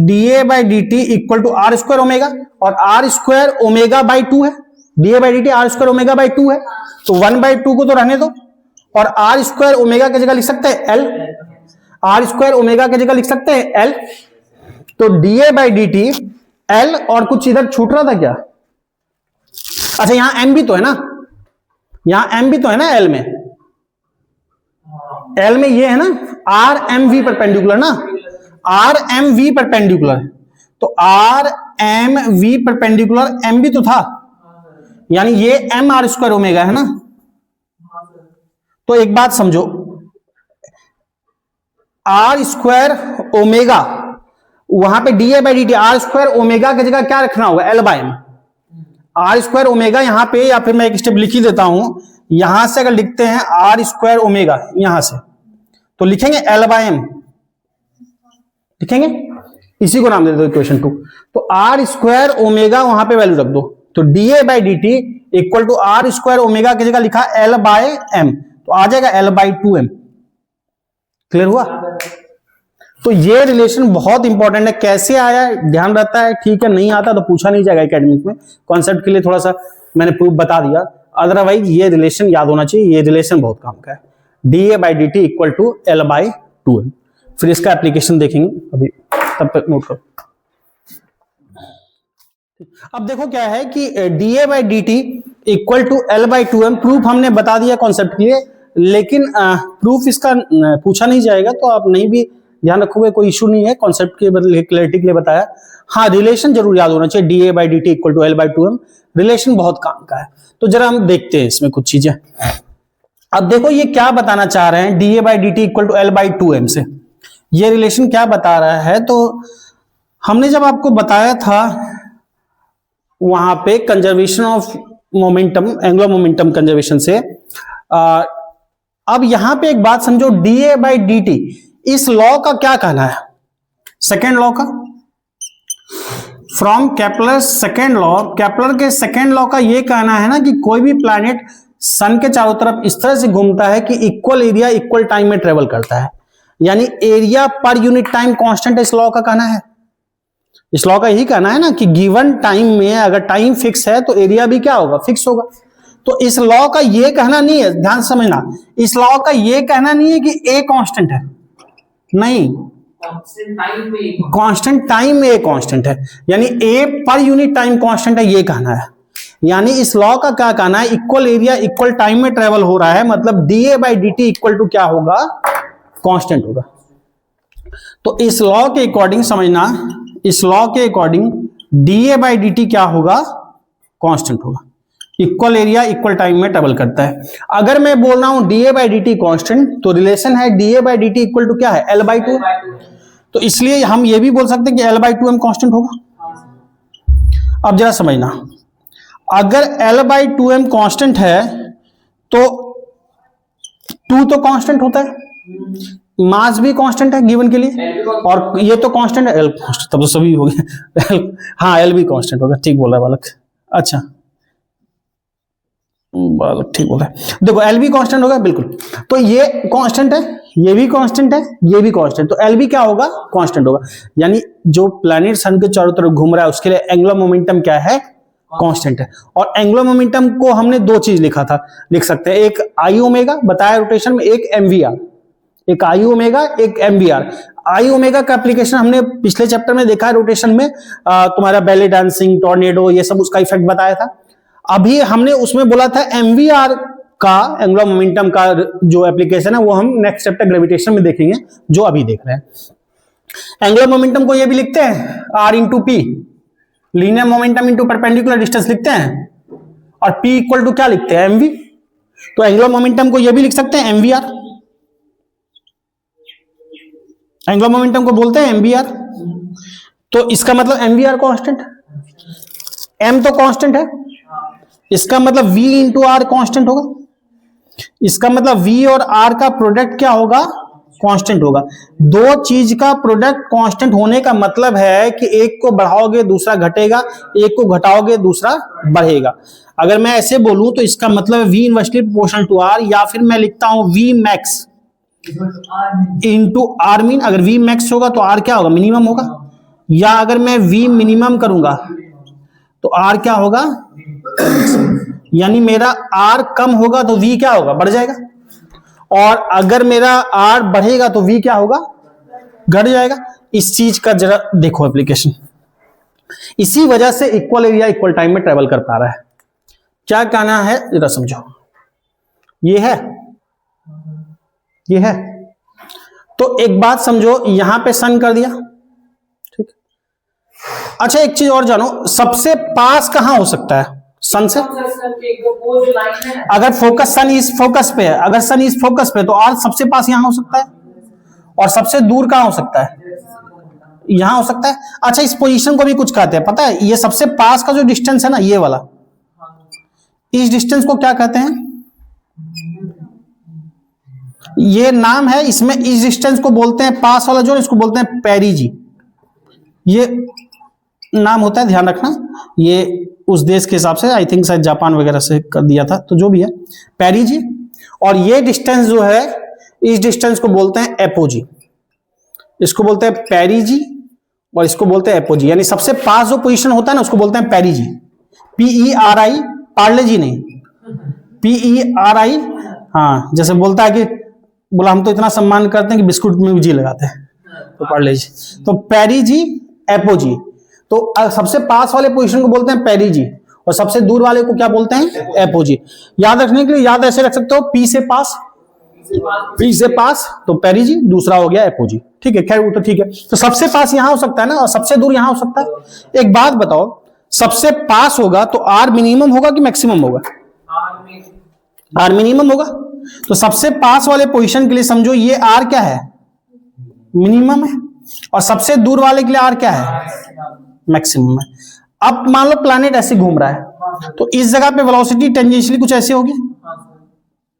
D A by D T equal to R square omega, और आर स्क्वायर ओमेगा बाई 2 है, D A by D T R square omega by 2 है, तो 1/2 को तो रहने दो, और आर स्क्वायर ओमेगा की जगह लिख सकते हैं एल, आर स्क्वायर ओमेगा की जगह लिख सकते हैं एल, तो D A by D T L, और कुछ इधर छूट रहा था क्या, अच्छा यहां एम भी तो है ना, यहां एम भी तो है ना एल में ये है ना आर एम वी परपेंडिकुलर ना, आर एम वी परपेंडिकुलर, तो R M V perpendicular M भी तो था, यानी ये एम आर स्क्वायर ओमेगा है ना, तो एक बात समझो आर स्क्वायर ओमेगा वहां पे D A by D T R square omega की जगह क्या रखना होगा L by M, R square omega यहां पे, या फिर मैं एक स्टेप लिख ही देता हूं, यहां से अगर लिखते हैं आर स्क्वायर ओमेगा यहां से तो लिखेंगे एल बाई एम, लिखेंगे इसी को नाम दे दो इक्वेशन 2, तो आर स्क्वायर ओमेगा वहां पे वैल्यू रख दो, तो D A by D T equal to R square omega की जगह लिखा एल बाय एम, तो आ जाएगा एल बाई 2m। क्लियर हुआ। तो ये रिलेशन बहुत इंपॉर्टेंट है, कैसे आया ध्यान रहता है, ठीक है, नहीं आता तो पूछा नहीं जाएगा एकेडमिक में, कॉन्सेप्ट के लिए थोड़ा सा मैंने प्रूफ बता दिया, अदरवाइज ये रिलेशन याद होना चाहिए, ये रिलेशन बहुत काम का है, D A by D T equal to L by 2m। फिर इसका एप्लीकेशन देखेंगे अभी, तब तक नोट करो। अब देखो क्या है कि D A by D T equal to L by 2m, proof हमने बता दिया कॉन्सेप्ट के लिए, लेकिन प्रूफ इसका पूछा नहीं जाएगा, तो आप नहीं भी ध्यान रखोगे कोई इशू नहीं है, कॉन्सेप्ट के क्लैरिटी के लिए बताया। हाँ, रिलेशन जरूर याद होना चाहिए, D A by D T equal to L by 2m, relation बहुत काम का है। तो जरा हम देखते हैं इसमें कुछ चीजें। अब देखो ये क्या बताना चाह रहे हैं, D A by D T equal to L by 2m से ये रिलेशन क्या बता रहा है। तो हमने जब आपको बताया था वहां पे conservation of momentum, angular momentum conservation से, अब यहां पे एक बात समझो, D A by D T इस लॉ का क्या कहना है, सेकेंड लॉ का, from Kepler second law, Kepler के सेकेंड लॉ का ये कहना है ना कि कोई भी प्लैनेट सन के चारों तरफ इस तरह से घूमता है कि इक्वल एरिया इक्वल टाइम में ट्रेवल करता है, यानी area per unit time constant, इस लॉ का कहना है। इस लॉ का यही कहना है ना कि गिवन टाइम में अगर टाइम फिक्स है तो एरिया भी क्या होगा, फिक्स होगा। तो इस लॉ का ये कहना नहीं है, ध्यान समझना, इस लॉ का ये कहना नहीं है कि ए कांस्टेंट है, नहीं, कांस्टेंट टाइम पे एक कांस्टेंट टाइम में एक कांस्टेंट है, यानी ए पर यूनिट टाइम कांस्टेंट है, ये कहना है। यानी इस लॉ का क्या कहना है, इक्वल एरिया इक्वल टाइम में ट्रेवल हो रहा है, मतलब D A by D T equal to क्या होगा, कांस्टेंट होगा। तो इस लॉ के अकॉर्डिंग समझना, इस लॉ के according D A by D T क्या होगा, कांस्टेंट होगा। इक्वल एरिया इक्वल टाइम में ट्रेवल करता है। अगर मैं बोल रहा हूं D A by D T constant, तो रिलेशन है D A by D T equal to क्या है, एल बाई टू। तो इसलिए हम ये भी बोल सकते हैं कि L by two M constant होगा। अब जरा समझना, अगर L by two M constant है तो टू तो कांस्टेंट होता है, मास भी कांस्टेंट है गिवन के लिए, और ये तो कांस्टेंट है, एल कांस्टेंट, तब तो सभी हो गया। हाँ एल भी कांस्टेंट होगा, ठीक बोला बालक। अच्छा बालक ठीक बोला है, देखो एल भी कांस्टेंट होगा बिल्कुल। तो ये कांस्टेंट है, ये भी कांस्टेंट है, ये भी कांस्टेंट, तो एल भी क्या होगा, कांस्टेंट होगा। यानी जो प्लैनेट सन के चारों तरफ घूम रहा है उसके लिए एंगुलर मोमेंटम क्या है, कांस्टेंट है। और एंगुलर मोमेंटम को हमने दो चीज लिखा था, लिख सकते हैं, एक आई ओमेगा बताया रोटेशन में, एक एमवीआर, एक आई ओमेगा एक एमवीआर। आई ओमेगा का एप्लीकेशन हमने पिछले चैप्टर में देखा है रोटेशन में, तुम्हारा बैले डांसिंग, टॉर्नेडो, ये सब उसका इफेक्ट बताया था। अभी हमने उसमें बोला था एमवीआर का एंगुलर मोमेंटम का जो एप्लीकेशन है वो हम नेक्स्ट चैप्टर ग्रेविटेशन में देखेंगे, जो अभी देख रहे हैं। एंगुलर मोमेंटम को ये भी लिखते हैं R into P, linear momentum into perpendicular distance लिखते हैं, और पी इक्वल टू क्या लिखते हैं, एमवी। तो एंगुलर मोमेंटम को ये भी लिख सकते हैं एमवीआर, एंगुलर मोमेंटम को बोलते हैं एमवीआर। तो इसका मतलब एमवीआर कांस्टेंट, एम तो कांस्टेंट है, इसका मतलब v इंटू आर कॉन्स्टेंट होगा, इसका मतलब v और r का प्रोडक्ट क्या होगा, कांस्टेंट होगा। दो चीज का प्रोडक्ट कांस्टेंट होने का मतलब है कि एक को बढ़ाओगे दूसरा घटेगा, एक को घटाओगे दूसरा बढ़ेगा। अगर मैं ऐसे बोलूं तो इसका मतलब v inversely proportional to r, या फिर मैं लिखता हूं v max into R mean. अगर v मैक्स होगा तो r क्या होगा, मिनिमम होगा, या अगर मैं v मिनिमम करूंगा तो r क्या होगा, यानी मेरा r कम होगा तो v क्या होगा, बढ़ जाएगा, और अगर मेरा r बढ़ेगा तो v क्या होगा, घट जाएगा। इस चीज का जरा देखो एप्लीकेशन, इसी वजह से इक्वल एरिया इक्वल टाइम में ट्रेवल कर पा रहा है। क्या कहना है जरा समझो, ये है, ये है। तो एक बात समझो, यहां पे सन कर दिया, ठीक। अच्छा एक चीज और जानो, सबसे पास कहां हो सकता है सन से, अगर फोकस सन इस फोकस पे है, अगर सन इस फोकस पे तो अर्थ सबसे पास यहां हो सकता है, और सबसे दूर कहां हो सकता है, यहां हो सकता है। अच्छा इस पोजीशन को भी कुछ कहते हैं पता है, ये सबसे पास का जो डिस्टेंस है ना, ये वाला, इस डिस्टेंस को क्या कहते हैं, ये नाम है इसमें, इस डिस्टेंस को बोलते हैं पास वाला जो, इसको बोलते हैं पेरिजी, ये नाम होता है, ध्यान रखना। ये उस देश के हिसाब से, आई थिंक शायद जापान वगैरह से कर दिया था, तो जो भी है पेरिजी। और ये डिस्टेंस जो है, इस डिस्टेंस को बोलते हैं एपोजी, इसको बोलते हैं पेरिजी और इसको बोलते हैं एपोजी। यानी सबसे पास जो पोजीशन होता है ना उसको बोलते हैं पेरिजी, PERI, पार्लेजी नहीं, PERI। हाँ जैसे बोलता है कि बोला हम तो इतना सम्मान करते हैं कि बिस्कुट में भी जी लगाते हैं, तो पार्लेजी, तो पेरिजी एपोजी। तो सबसे पास वाले पोजीशन को बोलते हैं पेरिजी, और सबसे दूर वाले को क्या बोलते हैं, एपोजी। याद रखने के लिए याद ऐसे रख सकते हो, पी से पास, पी से पास तो पेरिजी, दूसरा हो गया एपोजी, ठीक है। खैर वो तो ठीक है। तो सबसे पास यहां हो सकता है ना, और सबसे दूर यहां हो सकता है। एक बात बताओ, सबसे पास होगा तो आर मिनिमम होगा कि मैक्सिमम होगा, आर मिनिमम होगा। तो सबसे पास वाले पोजीशन के लिए समझो ये आर क्या है, मिनिमम है, और सबसे दूर वाले के लिए आर क्या है, मैक्सिमम है। अब मान लो प्लैनेट ऐसे घूम रहा है, तो इस जगह पे वेलोसिटी टेंजेंशियली कुछ ऐसे होगी,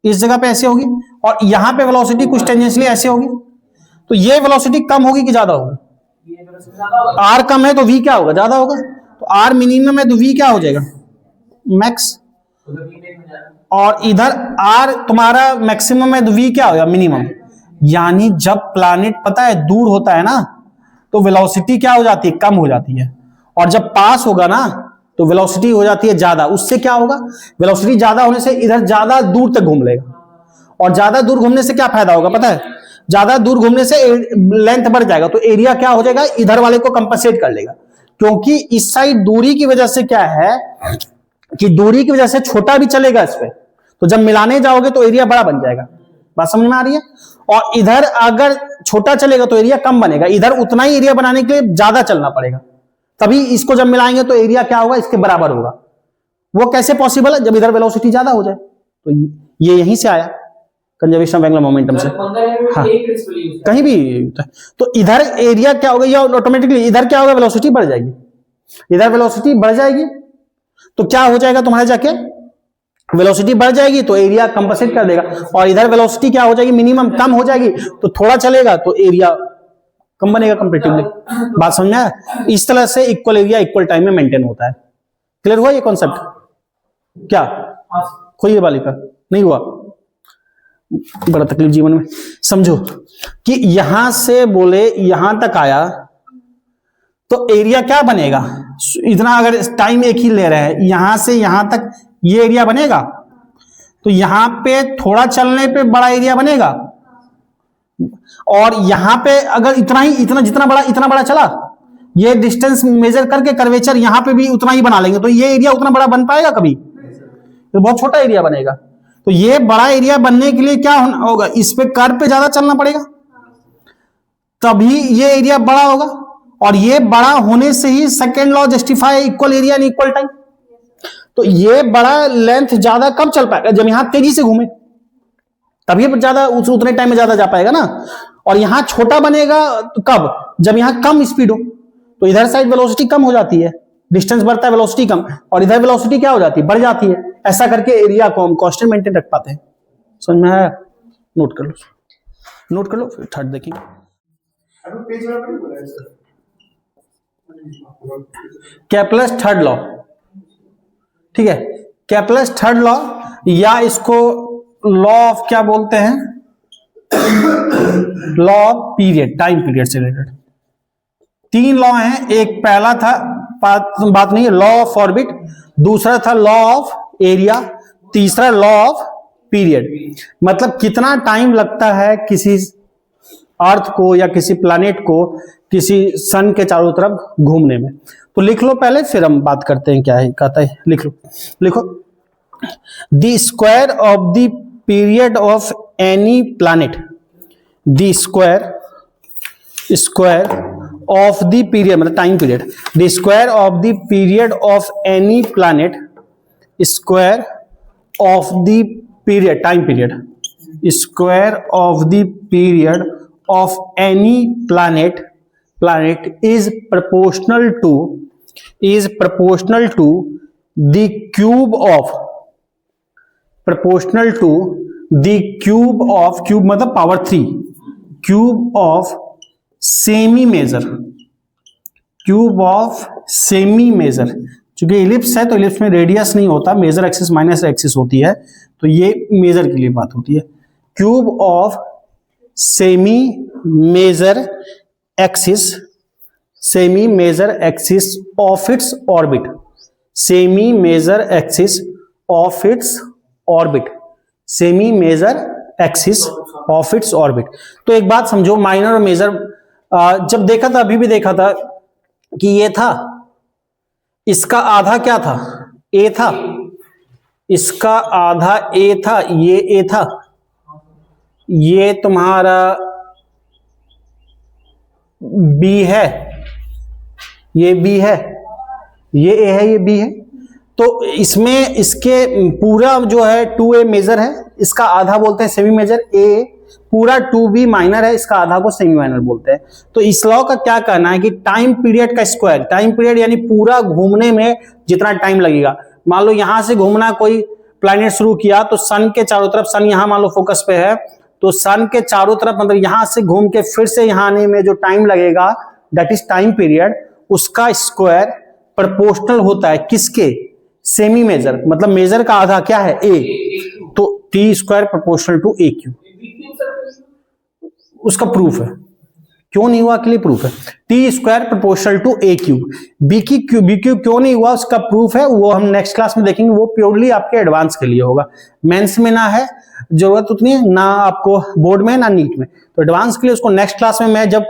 इस जगह पे ऐसे होगी, और यहां पे वेलोसिटी कुछ टेंजेंशियली ऐसे होगी। तो ये वेलोसिटी कम होगी कि ज्यादा होगी, आर कम है तो वी क्या होगा, ज्यादा होगा। तो आर मिनिमम है तो वी क्या हो जाएगा, मैक्स, और इधर आर तुम्हारा मैक्सिमम है तो वी क्या होगा, मिनिमम। यानी जब प्लैनेट पता है दूर होता है ना तो वेलोसिटी क्या हो जाती है, कम हो जाती है, और जब पास होगा ना तो वेलोसिटी हो जाती है ज्यादा। उससे क्या होगा, वेलोसिटी ज्यादा होने से इधर ज्यादा दूर तक घूम लेगा, और ज्यादा दूर घूमने से क्या फायदा होगा पता है, ज्यादा दूर घूमने से लेंथ बढ़ जाएगा, तो एरिया क्या हो जाएगा, इधर वाले को कंपनसेट कर लेगा, क्योंकि इस साइड दूरी की वजह से क्या है कि दूरी की वजह से छोटा भी चलेगा इस पे, तो जब मिलाने जाओगे तो एरिया बड़ा बन जाएगा। बात समझ में आ रही है? और इधर अगर छोटा चलेगा तो एरिया कम बनेगा, इधर उतना ही एरिया बनाने के लिए ज्यादा चलना पड़ेगा, तभी इसको जब मिलाएंगे तो एरिया क्या होगा, इसके बराबर होगा। वो कैसे पॉसिबल है, जब इधर वेलोसिटी ज्यादा हो जाए। तो ये यहीं से आया, कंजर्वेशन ऑफ एंगुलर मोमेंटम से। हाँ, कहीं भी। तो इधर एरिया क्या होगा, या ऑटोमेटिकली इधर क्या होगा, वेलोसिटी बढ़ जाएगी, इधर वेलोसिटी बढ़ जाएगी, तो क्या हो जाएगा तुम्हारे जाके, वेलोसिटी बढ़ जाएगी तो एरिया कंपनसेट कर देगा, और इधर वेलोसिटी क्या हो जाएगी, मिनिमम कम हो जाएगी, तो थोड़ा चलेगा तो एरिया कम बनेगा कंपैरेटिवली। बात समझ में आया? इस तरह से इक्वल एरिया इक्वल टाइम में मेंटेन होता है। क्लियर हुआ ये कॉन्सेप्ट? क्या कोई ये वाली का नहीं हुआ? बड़ा तकलीफ जीवन में। समझो कि यहां से बोले यहां तक आया तो एरिया क्या बनेगा, इतना अगर टाइम एक ही ले रहे हैं, यहां से यहां तक ये एरिया बनेगा, तो यहां पे थोड़ा चलने पे बड़ा एरिया बनेगा, और यहां पे अगर इतना जितना बड़ा चला, ये डिस्टेंस मेजर करके कर्वेचर यहां पे भी उतना ही बना लेंगे, तो ये एरिया उतना बड़ा बन पाएगा कभी? तो बहुत छोटा एरिया बनेगा। तो ये बड़ा एरिया बनने के लिए क्या होगा, इस पे कर्व पे ज्यादा चलना पड़ेगा, तभी ये एरिया बड़ा होगा, और ये बड़ा होने से ही second law justify equal area and equal time. तो ये बड़ा लेंथ ज्यादा कब चल पाएगा, जब यहां तेजी से घूमे, तभी ज्यादा उतने टाइम में ज्यादा जा पाएगा ना। और यहां छोटा बनेगा तो कब, जब यहां कम स्पीड हो, तो इधर साइड वेलोसिटी कम हो जाती है, डिस्टेंस बढ़ता है, वेलोसिटी कम, और इधर वेलोसिटी क्या हो जाती है, बढ़ जाती है। ऐसा करके एरिया को हम कांस्टेंट मेंटेन रख पाते हैं। समझ में आया? नोट कर लो, नोट कर लो, फिर थर्ड देखेंगे। केप्लर्स थर्ड लॉ, ठीक है, केप्लर्स थर्ड लॉ, या इसको लॉ ऑफ क्या बोलते हैं, law of period, time period से रिलेटेड। तीन लॉ हैं, एक पहला था बात नहीं है, लॉ ऑफ ऑर्बिट, दूसरा था लॉ ऑफ एरिया, तीसरा लॉ ऑफ पीरियड। मतलब कितना टाइम लगता है किसी अर्थ को या किसी प्लैनेट को किसी सन के चारों तरफ घूमने में। तो लिख लो पहले, फिर हम बात करते हैं क्या है कहता है। लिख लो, लिखो, the square of the period of any planet, the square of the period मतलब time period, the square of the period of any planet, square of the period time period, square of the period of any planet is proportional to the cube of cube मतलब power 3 cube of semi measure। चूंकि ellipse है तो ellipse में radius नहीं होता, major axis minus axis होती है, तो ये मेजर के लिए बात होती है। Cube of semi major axis of its orbit, semi major axis of its orbit, semi major axis of its orbit. तो एक बात समझो, माइनर और मेजर जब देखा था, अभी भी देखा था कि ये था, इसका आधा क्या था, ए था, इसका आधा ए था, ये ए था, ये तुम्हारा बी है, ये बी है, ये ए है, ये बी है। तो इसमें इसके पूरा जो है 2a मेजर है, इसका आधा बोलते हैं सेमी मेजर, ए पूरा 2b माइनर है, इसका आधा को सेमी माइनर बोलते हैं। तो इस लॉ का क्या कहना है कि टाइम पीरियड का स्क्वायर, टाइम पीरियड यानी पूरा घूमने में जितना टाइम लगेगा, मान लो यहां से घूमना कोई प्लैनेट शुरू किया तो सन के चारों तरफ, सन यहां मान लो फोकस पे है, तो सन के चारों तरफ मतलब यहां से घूम के फिर से यहां आने में जो टाइम लगेगा, दैट इज टाइम पीरियड, उसका स्क्वायर प्रोपोर्शनल होता है किसके, सेमी मेजर मतलब मेजर का आधा क्या है, ए, तो T square proportional to A cube, उसका प्रूफ है। क्यों नहीं हुआ के लिए प्रूफ है। T square proportional to A cube, B cube क्यों नहीं हुआ उसका प्रूफ है, वो हम नेक्स्ट क्लास में देखेंगे, वो प्योरली आपके एडवांस के लिए होगा। मेंस में ना है जरूरत उतनी, ना आपको बोर्ड में ना नीट में, तो एडवांस के लिए उसको नेक्स्ट क्लास में मैं जब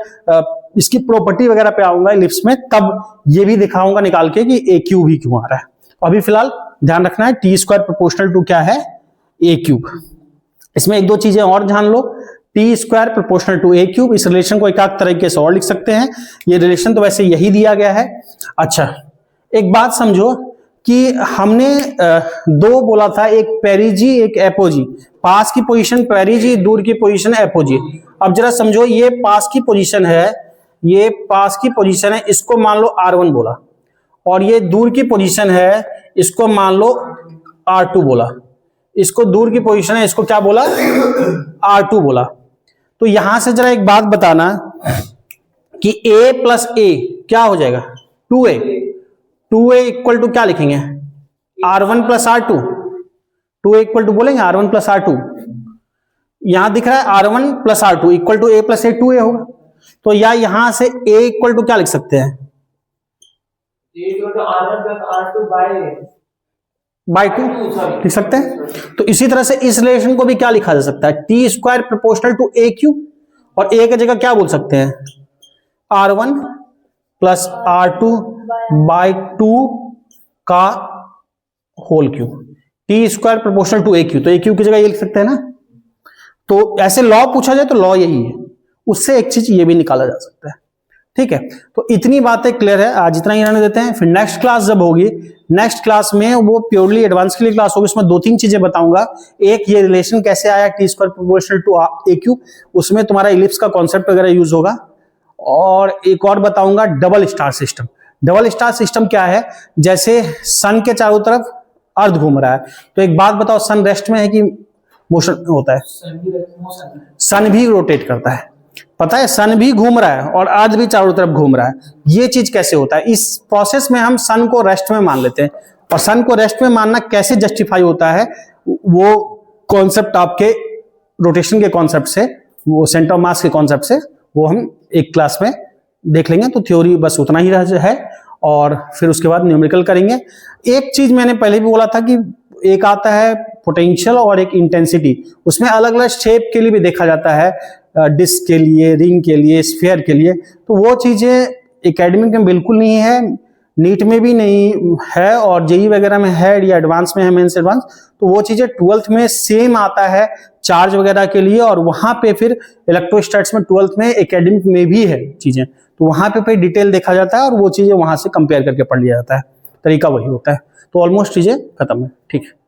इसकी प्रॉपर्टी वगैरह पे आऊंगा इलिप्स में, तब ये भी दिखाऊंगा निकाल के कि ए क्यूब ही क्यों आ रहा है। तो अभी फिलहाल ध्यान रखना है टी स्क्वायर प्रोपोर्शनल टू क्या है, ए क्यूब। इसमें एक दो चीजें और ध्यान लो, T square proportional to A cube, इस रिलेशन को एक आध तरीके से और लिख सकते हैं, ये रिलेशन तो वैसे यही दिया गया है। अच्छा एक बात समझो कि हमने दो बोला था, एक पेरिजी एक एपोजी, पास की पोजीशन पेरिजी, दूर की पोजीशन एपोजी। अब जरा समझो ये पास की पोजीशन है, ये पास की पोजीशन है, इसको मान लो R1 बोला, और ये दूर की पोजीशन है, इसको मान लो R2 बोला। इसको दूर की पोजीशन है, इसको क्या बोला, R2 बोला। तो यहां से जरा एक बात बताना कि a प्लस a क्या हो जाएगा, 2a। 2a इक्वल टू क्या लिखेंगे, R1 plus R2। 2a equal to बोलेंगे R1 प्लस R2। यहां दिख रहा है R1 plus R2 equal to a plus a, 2a होगा। तो या यहां से a इक्वल टू क्या लिख सकते हैं, बाई 2 लिख सकते हैं। तो इसी तरह से इस रिलेशन को भी क्या लिखा जा सकता है, T square proportional to A cube, और ए की जगह क्या बोल सकते हैं, R1 प्लस R2 बाई 2 का whole cube, T square proportional to A cube. तो ए क्यूब की जगह ये लिख सकते हैं ना। तो ऐसे लॉ पूछा जाए तो लॉ यही है, उससे एक चीज ये भी निकाला जा सकता है। ठीक है, तो इतनी बातें क्लियर है, आज इतना ही रहने देते हैं। फिर नेक्स्ट क्लास जब होगी, नेक्स्ट क्लास में वो प्योरली एडवांस के लिए क्लास होगी, उसमें दो तीन चीजें बताऊंगा। एक ये रिलेशन कैसे आया T square proportional to A cube, उसमें तुम्हारा इलिप्स का कॉन्सेप्ट वगैरह यूज होगा, और एक और बताऊंगा double star system. Double star system क्या है, जैसे सन के चारों तरफ अर्थ घूम रहा है, तो एक बात बताओ, सन रेस्ट में है कि मोशन होता है, सन भी रोटेट करता है, पता है, सन भी घूम रहा है और अर्थ भी चारों तरफ घूम रहा है। ये चीज कैसे होता है, इस प्रोसेस में हम सन को रेस्ट में मान लेते हैं, और सन को रेस्ट में मानना कैसे जस्टिफाई होता है, वो कॉन्सेप्ट आपके रोटेशन के कॉन्सेप्ट से, वो सेंटर ऑफ मास के कॉन्सेप्ट से, वो हम एक क्लास में देख लेंगे। तो थ्योरी बस उतना ही है, और फिर उसके बाद न्यूमेरिकल करेंगे। एक चीज मैंने पहले भी बोला था कि एक आता है पोटेंशियल और एक इंटेंसिटी, उसमें अलग अलग शेप के लिए भी देखा जाता है, डिस्क के लिए, रिंग के लिए, स्फीयर के लिए। तो वो चीजें एकेडमिक में बिल्कुल नहीं है, नीट में भी नहीं है, और जेई वगैरह में है, या एडवांस में है, मेंस एडवांस। तो वो चीजें 12th में सेम आता है चार्ज वगैरह के लिए, और वहां पे फिर इलेक्ट्रोस्टैटिक्स में 12th में एकेडमिक में भी है चीजें, तो वहां पे फिर डिटेल देखा जाता है, और वो चीजें वहां से कंपेयर करके पढ़ लिया जाता है, तरीका वही होता है। तो ऑलमोस्ट चीजें खत्म है। ठीक है।